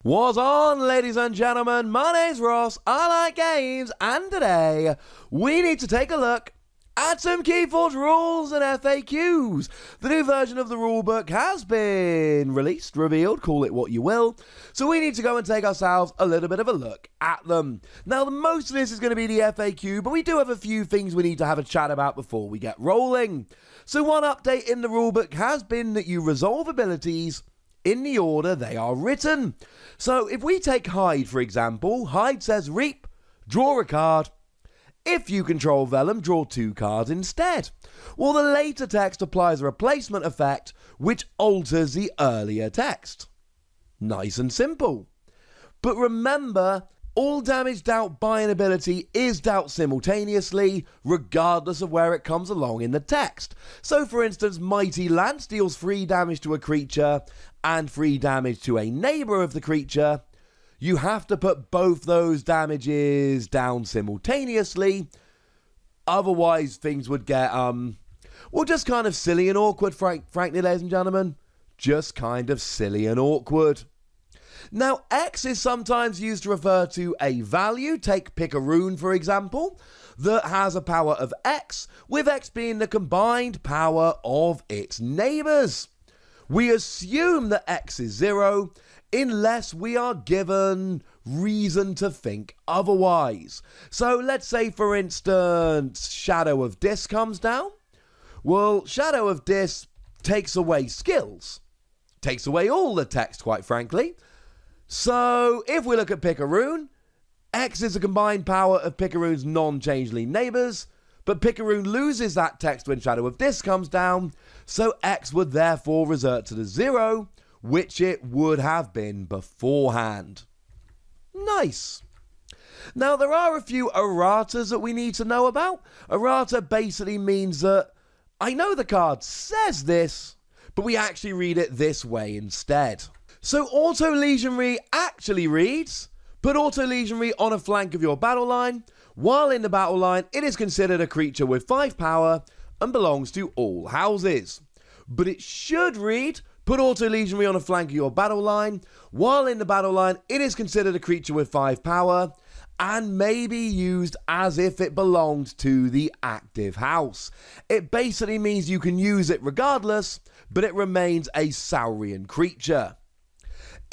What's on, ladies and gentlemen? My name's Ross, I like games, and today we need to take a look at some Keyforge rules and FAQs. The new version of the rulebook has been released, revealed, call it what you will, so we need to go and take ourselves a little bit of a look at them. Now, most of this is going to be the FAQ, but we do have a few things we need to have a chat about before we get rolling. So one update in the rulebook has been that you resolve abilities in the order they are written. So if we take Hide, for example, Hide says Reap, draw a card. If you control Vellum, draw 2 cards instead. Well, the later text applies a replacement effect which alters the earlier text. Nice and simple. But remember, all damage dealt by an ability is dealt simultaneously, regardless of where it comes along in the text. So for instance, Mighty Lance deals 3 damage to a creature and 3 damage to a neighbour of the creature. You have to put both those damages down simultaneously, otherwise things would get, well, just kind of silly and awkward, frankly, ladies and gentlemen. Just kind of silly and awkward. Now, X is sometimes used to refer to a value. Take Pick a Rune, for example, that has a power of X, with X being the combined power of its neighbours. We assume that X is 0, unless we are given reason to think otherwise. So let's say, for instance, Shadow of Dis comes down. Well, Shadow of Dis takes away skills. Takes away all the text, quite frankly. So if we look at Pick a Rune, X is a combined power of Pick a Rune's non-changeling neighbours, but Pick a Rune loses that text when Shadow of Dis comes down, so X would therefore revert to the 0, which it would have been beforehand. Nice. Now, there are a few erratas that we need to know about. Errata basically means that I know the card says this, but we actually read it this way instead. So Auto Legionary actually reads, put Auto Legionary on a flank of your battle line. While in the battle line, it is considered a creature with 5 power and belongs to all houses. But it should read, put Auto Legionary on a flank of your battle line. While in the battle line, it is considered a creature with 5 power and may be used as if it belonged to the active house. It basically means you can use it regardless, but it remains a Saurian creature.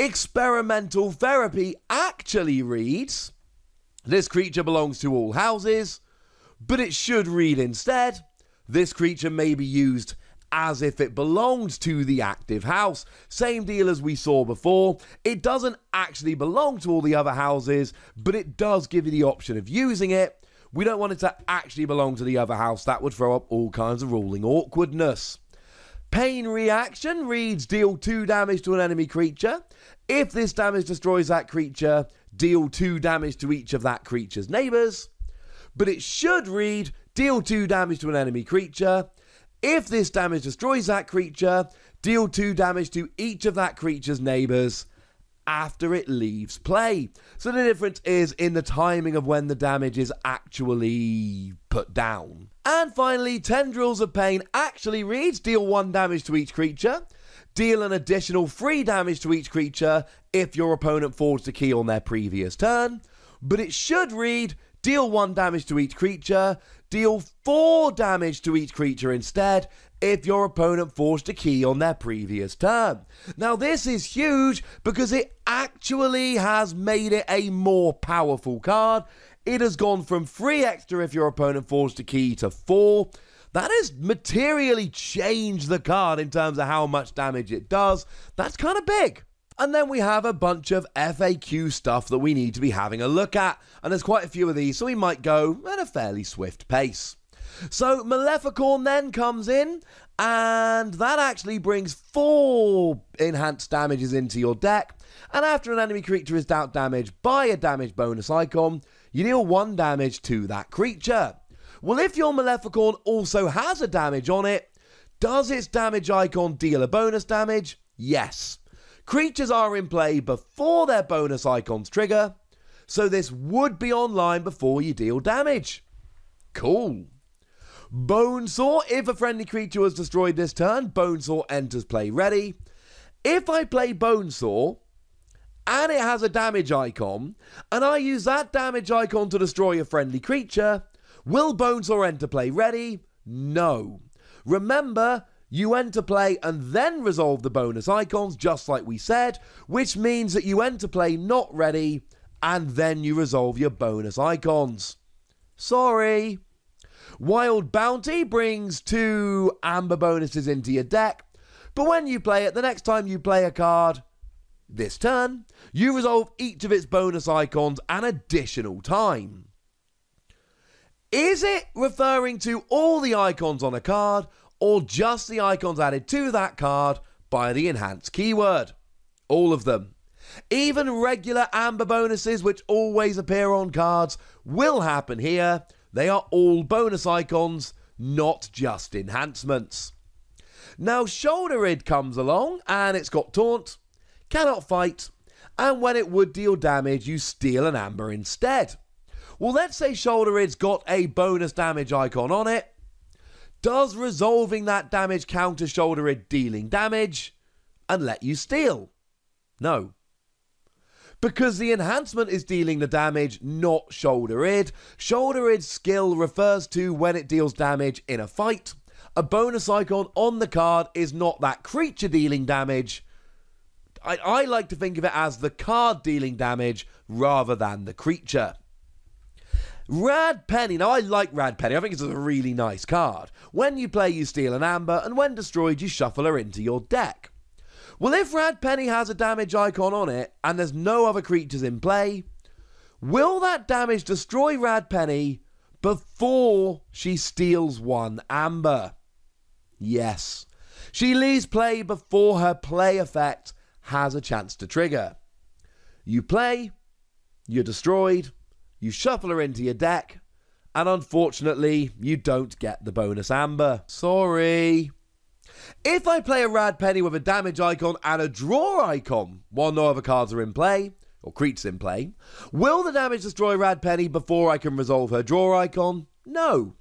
Experimental Therapy actually reads, this creature belongs to all houses, but it should read instead, this creature may be used as if it belongs to the active house. Same deal as we saw before. It doesn't actually belong to all the other houses, but it does give you the option of using it. We don't want it to actually belong to the other house. That would throw up all kinds of ruling awkwardness. Pain Reaction reads, deal 2 damage to an enemy creature. If this damage destroys that creature, deal 2 damage to each of that creature's neighbours. But it should read, deal 2 damage to an enemy creature. If this damage destroys that creature, deal 2 damage to each of that creature's neighbours after it leaves play. So the difference is in the timing of when the damage is actually put down. And finally, Tendrils of Pain actually reads, deal 1 damage to each creature. Deal an additional 3 damage to each creature if your opponent forged a key on their previous turn. But it should read, deal 1 damage to each creature. Deal 4 damage to each creature instead if your opponent forged a key on their previous turn. Now this is huge because it actually has made it a more powerful card. It has gone from 3 extra if your opponent forged a key to 4. That has materially changed the card in terms of how much damage it does. That's kind of big. And then we have a bunch of FAQ stuff that we need to be having a look at. And there's quite a few of these, so we might go at a fairly swift pace. So MALEFICORN then comes in, and that actually brings 4 enhanced damages into your deck. And after an enemy creature is dealt damage by a damage bonus icon, you deal 1 damage to that creature. Well, if your MALEFICORN also has a damage on it, does its damage icon deal a bonus damage? Yes. Creatures are in play before their bonus icons trigger, so this would be online before you deal damage. Cool. Bonesaw, if a friendly creature was destroyed this turn, Bonesaw enters play ready. If I play Bonesaw and it has a damage icon, and I use that damage icon to destroy a friendly creature, will BONESAW enter play ready? No. Remember, you enter play and then resolve the bonus icons, just like we said, which means that you enter play not ready, and then you resolve your bonus icons. Sorry. Wild Bounty brings 2 amber bonuses into your deck, but when you play it, the next time you play a card, this turn, you resolve each of its bonus icons an additional time. Is it referring to all the icons on a card, or just the icons added to that card by the enhanced keyword? All of them. Even regular amber bonuses, which always appear on cards, will happen here. They are all bonus icons, not just enhancements. Now, Shoulder Id comes along, and it's got Taunt, cannot fight, and when it would deal damage, you steal an amber instead. Well, let's say Shoulder Id's got a bonus damage icon on it. Does resolving that damage counter Shoulder Id dealing damage and let you steal? No. Because the enhancement is dealing the damage, not Shoulder Id. Shoulder Id's skill refers to when it deals damage in a fight. A bonus icon on the card is not that creature dealing damage. I like to think of it as the card dealing damage rather than the creature. Rad Penny. Now, I like Rad Penny. I think it's a really nice card. When you play, you steal an amber, and when destroyed, you shuffle her into your deck. Well, if Rad Penny has a damage icon on it, and there's no other creatures in play, will that damage destroy Rad Penny before she steals 1 amber? Yes. She leaves play before her play effect has a chance to trigger. You play, you're destroyed, you shuffle her into your deck, and unfortunately, you don't get the bonus amber. Sorry. If I play a Rad Penny with a damage icon and a draw icon, while no other cards are in play, or creatures in play, will the damage destroy Rad Penny before I can resolve her draw icon? No.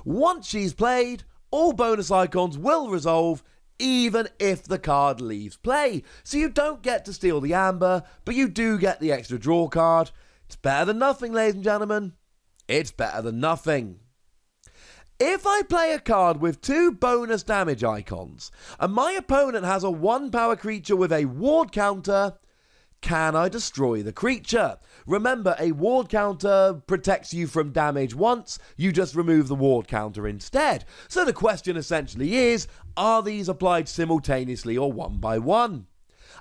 Once she's played, all bonus icons will resolve, even if the card leaves play. So you don't get to steal the amber, but you do get the extra draw card. It's better than nothing, ladies and gentlemen. It's better than nothing. If I play a card with 2 bonus damage icons, and my opponent has a 1 power creature with a ward counter, can I destroy the creature? Remember, a ward counter protects you from damage once, you just remove the ward counter instead. So the question essentially is, are these applied simultaneously or one by one?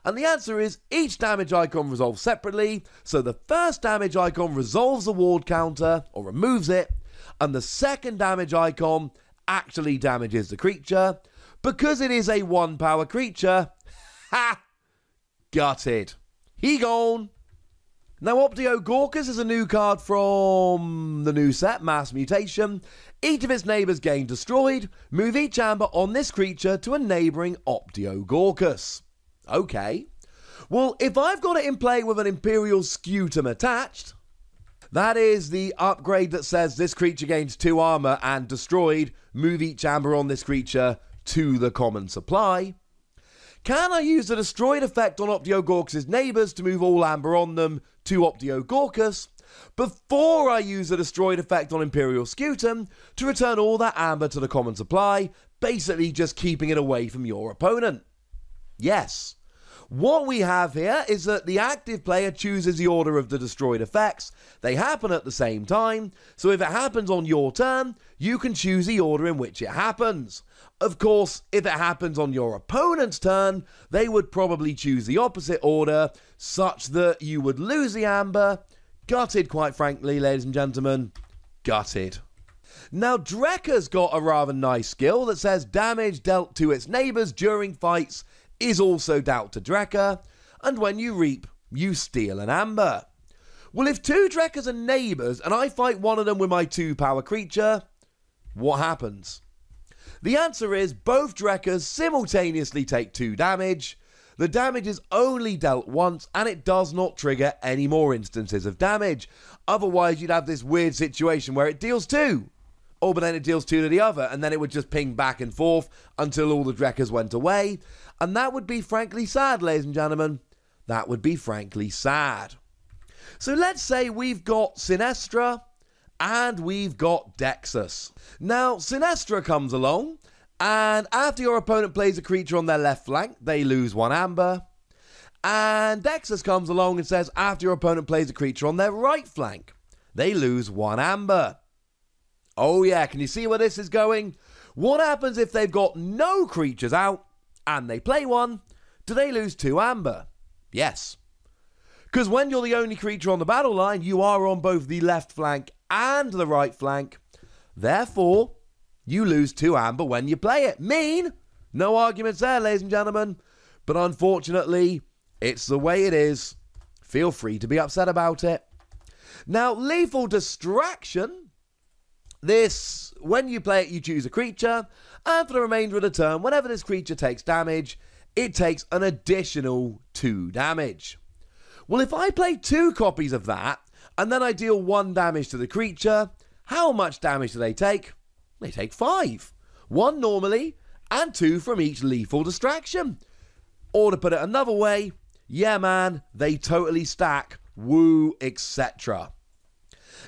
And the answer is, each damage icon resolves separately, so the first damage icon resolves the ward counter, or removes it, and the second damage icon actually damages the creature. Because it is a 1 power creature, ha! Gutted. He gone. Now, OPTIO GORKUS is a new card from the new set, Mass Mutation. Each of its neighbours gain destroyed. Move each amber on this creature to a neighbouring OPTIO GORKUS. Okay. Well, if I've got it in play with an Imperial Scutum attached, that is the upgrade that says this creature gains 2 armour and destroyed. Move each amber on this creature to the common supply. Can I use the destroyed effect on OPTIO GORKUS' neighbours to move all amber on them to OPTIO GORKUS before I use the destroyed effect on Imperial Scutum to return all that amber to the common supply, basically just keeping it away from your opponent? Yes. What we have here is that the active player chooses the order of the destroyed effects. They happen at the same time, so if it happens on your turn, you can choose the order in which it happens. Of course, if it happens on your opponent's turn, they would probably choose the opposite order, such that you would lose the amber. Gutted, quite frankly, ladies and gentlemen. Gutted. Now, DRECKER's got a rather nice skill that says damage dealt to its neighbours during fights is also dealt to DRECKER, and when you reap, you steal an amber. Well, if 2 DRECKERs are neighbours and I fight one of them with my 2 power creature, what happens? The answer is both DRECKERs simultaneously take 2 damage. The damage is only dealt once and it does not trigger any more instances of damage. Otherwise, you'd have this weird situation where it deals 2. Oh, but then it deals 2 to the other, and then it would just ping back and forth until all the DRECKERs went away. And that would be frankly sad, ladies and gentlemen. that would be frankly sad. So let's say we've got SINESTRA and we've got DEXUS. Now, SINESTRA comes along, and after your opponent plays a creature on their left flank, they lose 1 amber. And DEXUS comes along and says after your opponent plays a creature on their right flank, they lose 1 amber. Oh yeah, can you see where this is going? What happens if they've got no creatures out and they play one? Do they lose 2 amber? Yes. Because when you're the only creature on the battle line, you are on both the left flank and the right flank. Therefore, you lose 2 amber when you play it. Mean? No arguments there, ladies and gentlemen. But unfortunately, it's the way it is. Feel free to be upset about it. Now, lethal distraction. This, when you play it, you choose a creature, and for the remainder of the turn, whenever this creature takes damage, it takes an additional 2 damage. Well, if I play 2 copies of that, and then I deal 1 damage to the creature, how much damage do they take? They take 5. 1 normally, and 2 from each lethal distraction. Or to put it another way, yeah man, they totally stack, woo, etc.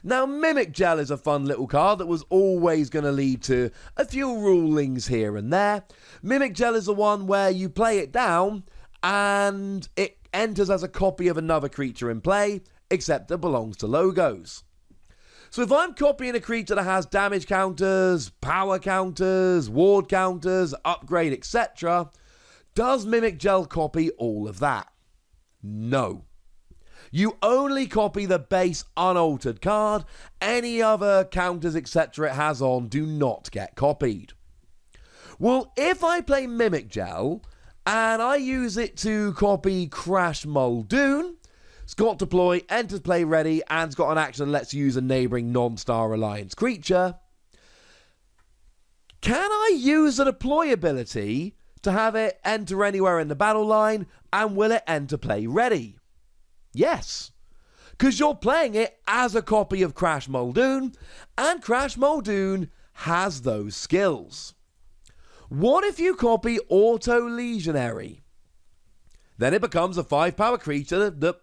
Now, Mimic Gel is a fun little card that was always going to lead to a few rulings here and there. Mimic Gel is the one where you play it down, and it enters as a copy of another creature in play, except it belongs to logos. So if I'm copying a creature that has damage counters, power counters, ward counters, upgrade, etc., does Mimic Gel copy all of that? No. You only copy the base unaltered card. Any other counters, etc. it has on do not get copied. Well, if I play Mimic Gel and I use it to copy Crash Muldoon, it's got deploy, enters play ready, and it's got an action that lets you use a neighbouring non-Star Alliance creature, can I use a deploy ability to have it enter anywhere in the battle line, and will it enter play ready? Yes, because you're playing it as a copy of Crash Muldoon, and Crash Muldoon has those skills. What if you copy Auto Legionary? Then it becomes a 5-power creature that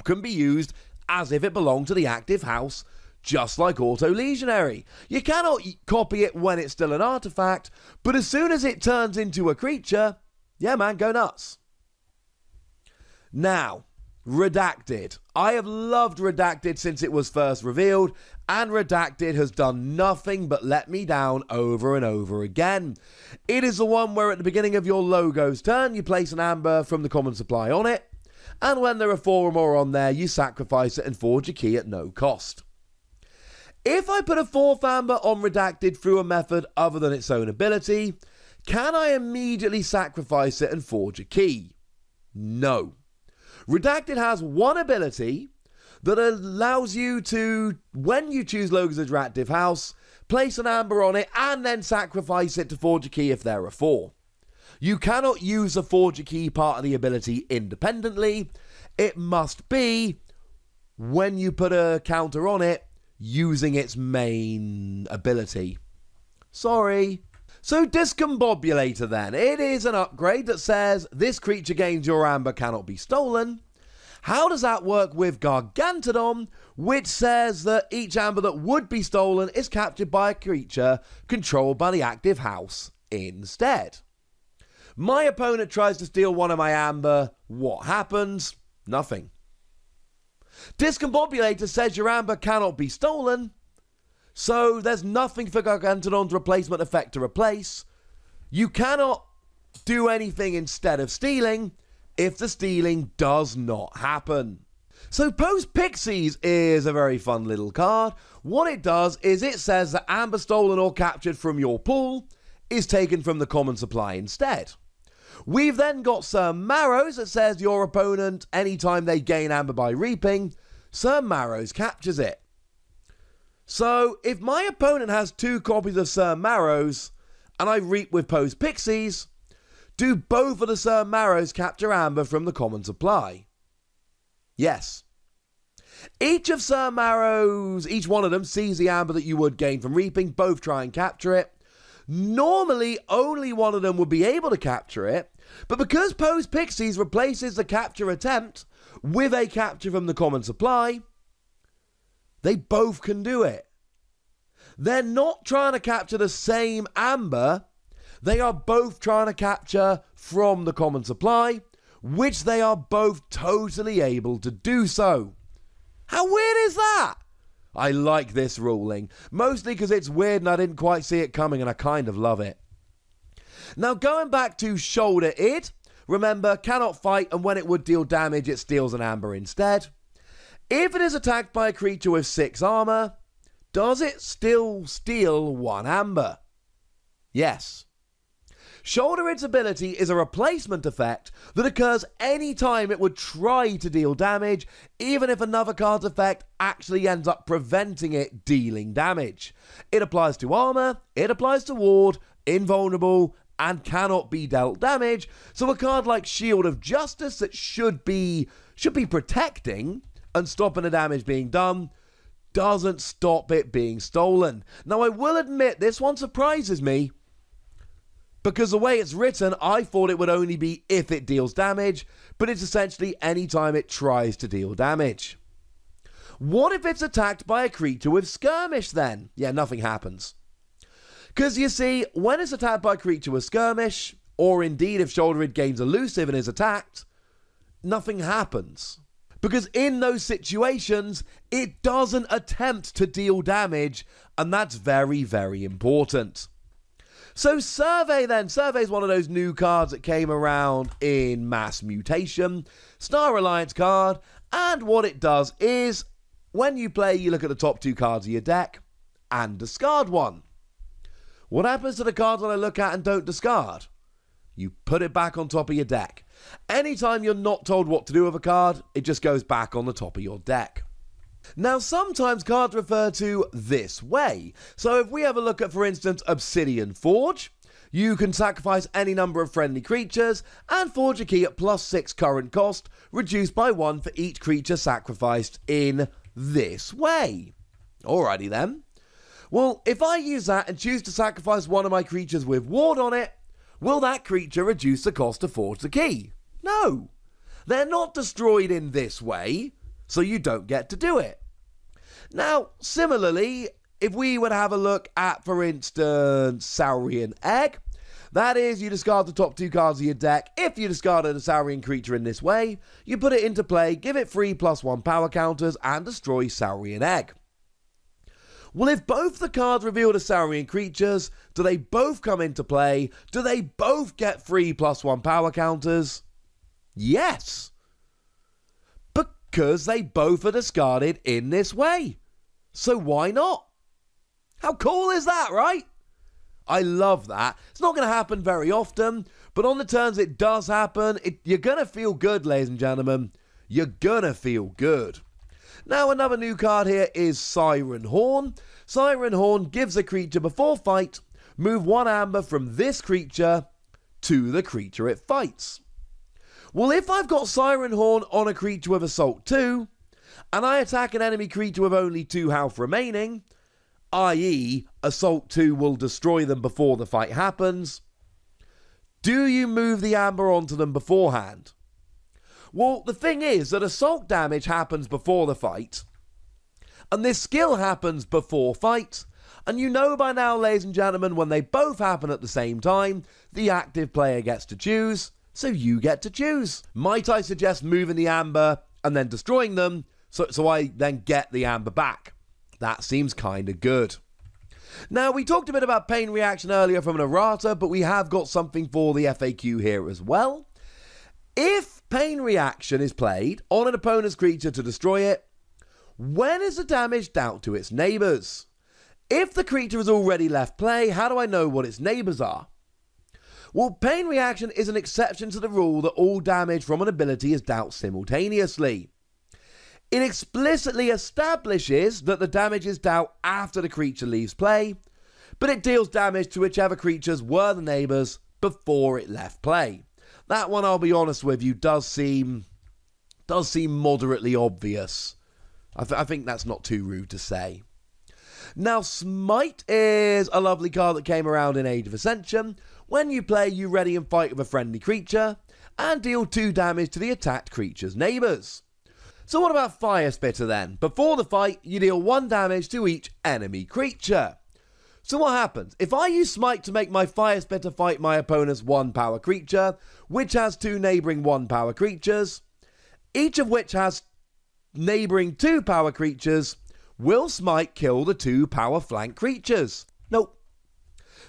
can be used as if it belonged to the active house, just like Auto Legionary. You cannot copy it when it's still an artifact, but as soon as it turns into a creature, yeah man, go nuts. Now, Redacted. I have loved Redacted since it was first revealed, and Redacted has done nothing but let me down over and over again. It is the one where at the beginning of your logo's turn, you place an amber from the common supply on it, and when there are 4 or more on there, you sacrifice it and forge a key at no cost. If I put a 4th amber on Redacted through a method other than its own ability, can I immediately sacrifice it and forge a key? No. Redacted has one ability that allows you to, when you choose logos as your active house, place an amber on it and then sacrifice it to forge a key if there are 4. You cannot use the forge a key part of the ability independently. It must be when you put a counter on it using its main ability. Sorry. So Discombobulator then. It is an upgrade that says this creature gains your amber cannot be stolen. How does that work with Gargantodon, which says that each amber that would be stolen is captured by a creature controlled by the active house instead? My opponent tries to steal one of my amber. What happens? Nothing. Discombobulator says your amber cannot be stolen. So there's nothing for Gargantodon's replacement effect to replace. You cannot do anything instead of stealing if the stealing does not happen. So Post Pixies is a very fun little card. What it does is it says that amber stolen or captured from your pool is taken from the common supply instead. We've then got Sir Marrows that says your opponent, anytime they gain amber by reaping, Sir Marrows captures it. So, if my opponent has 2 copies of Sir Marrows, and I reap with Post Pixies, do both of the Sir Marrows capture amber from the common supply? Yes. Each of Sir Marrows, each one of them sees the amber that you would gain from reaping, both try and capture it. Normally, only one of them would be able to capture it, But because Poe's Pixies replaces the capture attempt with a capture from the common supply, they both can do it. They're not trying to capture the same amber. They are both trying to capture from the common supply, which they are both totally able to do so. How weird is that? I like this ruling, mostly because it's weird and I didn't quite see it coming and I kind of love it. Now going back to Shoulder Id, remember, cannot fight, and when it would deal damage it steals an amber instead. If it is attacked by a creature with 6 armor, does it still steal 1 amber? Yes. Shoulder Id's ability is a replacement effect that occurs any time it would try to deal damage, even if another card's effect actually ends up preventing it dealing damage. It applies to armor, it applies to ward, invulnerable, and cannot be dealt damage, so a card like Shield of Justice that should be protecting and stopping the damage being done doesn't stop it being stolen. Now I will admit this one surprises me, because the way it's written, I thought it would only be if it deals damage, but it's essentially any time it tries to deal damage. What if it's attacked by a creature with Skirmish then? Yeah, nothing happens. Because you see, when it's attacked by a creature with Skirmish, or indeed if Shoulder Id gains Elusive and is attacked, nothing happens. Because in those situations, it doesn't attempt to deal damage, and that's very, very important. So Survey then. Survey is one of those new cards that came around in Mass Mutation. Star Alliance card. And what it does is, when you play, you look at the top 2 cards of your deck and discard one. What happens to the cards that I look at and don't discard? You put it back on top of your deck. Anytime you're not told what to do with a card, it just goes back on the top of your deck. Now, sometimes cards refer to this way. So if we have a look at, for instance, Obsidian Forge, you can sacrifice any number of friendly creatures and forge a key at +6 current cost, reduced by 1 for each creature sacrificed in this way. Alrighty then. Well, if I use that and choose to sacrifice one of my creatures with ward on it, will that creature reduce the cost to forge the key? No. They're not destroyed in this way, so you don't get to do it. Now, similarly, if we would have a look at, for instance, Saurian Egg, that is, you discard the top 2 cards of your deck. If you discarded a Saurian creature in this way, you put it into play, give it 3 +1 power counters, and destroy Saurian Egg. Well, if both the cards revealed as Saurian creatures, do they both come into play? Do they both get 3 +1 power counters? Yes. Because they both are discarded in this way. So why not? How cool is that, right? I love that. It's not going to happen very often, but on the turns it does happen, you're going to feel good, ladies and gentlemen. You're going to feel good. Now, another new card here is Siren Horn. Siren Horn gives a creature before fight, move 1 amber from this creature to the creature it fights. Well, if I've got Siren Horn on a creature with Assault 2, and I attack an enemy creature with only 2 health remaining, i.e. Assault 2 will destroy them before the fight happens, do you move the amber onto them beforehand? Well, the thing is that assault damage happens before the fight, and this skill happens before fight, and you know by now, ladies and gentlemen, when they both happen at the same time, the active player gets to choose, so you get to choose. Might I suggest moving the amber and then destroying them, so I then get the amber back? That seems kinda good. Now, we talked a bit about pain reaction earlier from an errata, but we have got something for the FAQ here as well. If pain reaction is played on an opponent's creature to destroy it, when is the damage dealt to its neighbours? If the creature has already left play, how do I know what its neighbours are? Well, pain reaction is an exception to the rule that all damage from an ability is dealt simultaneously. It explicitly establishes that the damage is dealt after the creature leaves play, but it deals damage to whichever creatures were the neighbours before it left play. That one, I'll be honest with you, does seem moderately obvious. I think that's not too rude to say. Now, Smite is a lovely card that came around in Age of Ascension. When you play, you ready and fight with a friendly creature, and deal 2 damage to the attacked creature's neighbours. So what about Fire Spitter then? Before the fight, you deal 1 damage to each enemy creature. So what happens? If I use Smite to make my Fire Spitter fight my opponent's 1 power creature, which has 2 neighbouring 1 power creatures, each of which has neighbouring 2 power creatures, will Smite kill the 2 power flank creatures? Nope.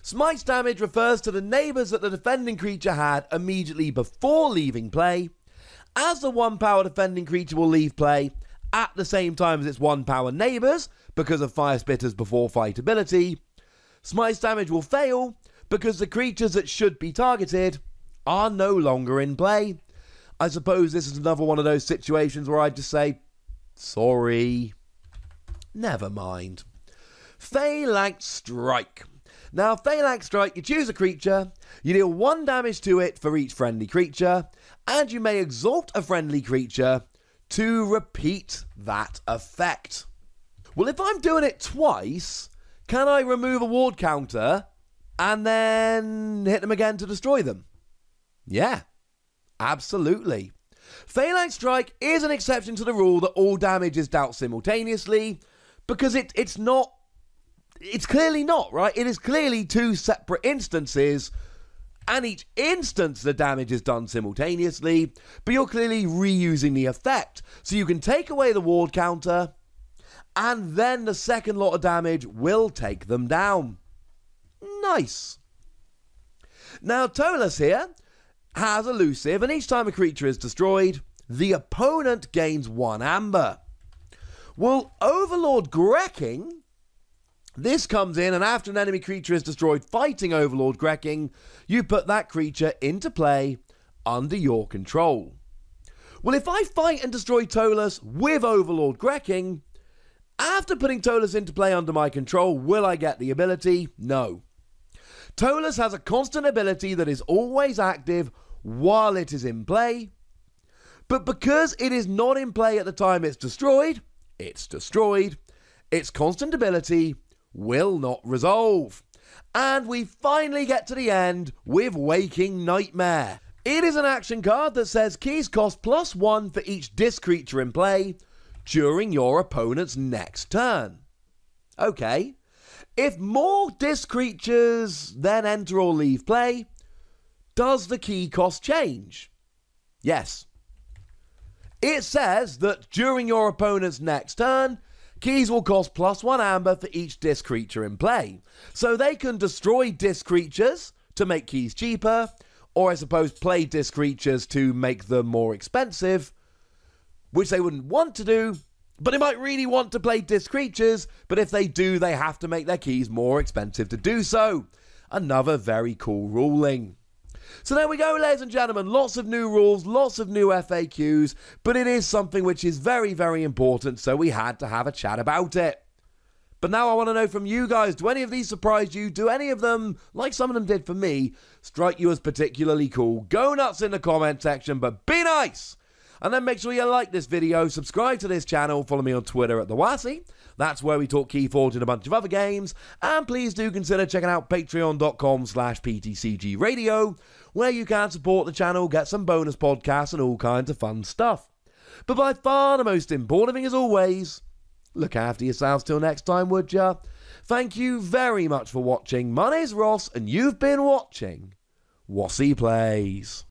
Smite's damage refers to the neighbours that the defending creature had immediately before leaving play. As the 1 power defending creature will leave play at the same time as its 1 power neighbours, because of Fire Spitter's before fight ability, Smite's damage will fail because the creatures that should be targeted are no longer in play. I suppose this is another one of those situations where I'd just say, sorry. Never mind. Phalanx Strike. Now, Phalanx Strike, you choose a creature, you deal 1 damage to it for each friendly creature, and you may exalt a friendly creature to repeat that effect. Well, if I'm doing it twice, can I remove a ward counter and then hit them again to destroy them? Yeah, absolutely. Phalanx Strike is an exception to the rule that all damage is dealt simultaneously, because it's clearly not, right? It is clearly 2 separate instances, and each instance the damage is done simultaneously, but you're clearly reusing the effect. So you can take away the ward counter, and then the second lot of damage will take them down. Nice. Now, TOLAS here has elusive, and each time a creature is destroyed, the opponent gains 1 amber. Well, Overlord Grecking, this comes in, and after an enemy creature is destroyed fighting Overlord Grecking, you put that creature into play under your control. Well, if I fight and destroy TOLAS with Overlord Grecking, after putting TOLAS into play under my control, will I get the ability? No. TOLAS has a constant ability that is always active while it is in play, but because it is not in play at the time it's destroyed, its constant ability will not resolve. And we finally get to the end with Waking Nightmare. It is an action card that says keys cost +1 for each disc creature in play during your opponent's next turn. Okay. If more disc creatures then enter or leave play, does the key cost change? Yes. It says that during your opponent's next turn, keys will cost +1 amber for each disc creature in play. So they can destroy disc creatures to make keys cheaper, or I suppose play disc creatures to make them more expensive, which they wouldn't want to do, but they might really want to play disc creatures, but if they do, they have to make their keys more expensive to do so. Another very cool ruling. So there we go, ladies and gentlemen, lots of new rules, lots of new FAQs, but it is something which is very, very important, so we had to have a chat about it. But now I want to know from you guys, do any of these surprise you? Do any of them, like some of them did for me, strike you as particularly cool? Go nuts in the comment section, but be nice! And then make sure you like this video, subscribe to this channel, follow me on Twitter at the Wossy. That's where we talk Keyforge and a bunch of other games. And please do consider checking out patreon.com/PTCGradio, where you can support the channel, get some bonus podcasts and all kinds of fun stuff. But by far the most important thing as always, look after yourselves till next time, would ya? Thank you very much for watching. My name's Ross, and you've been watching Wossy Plays.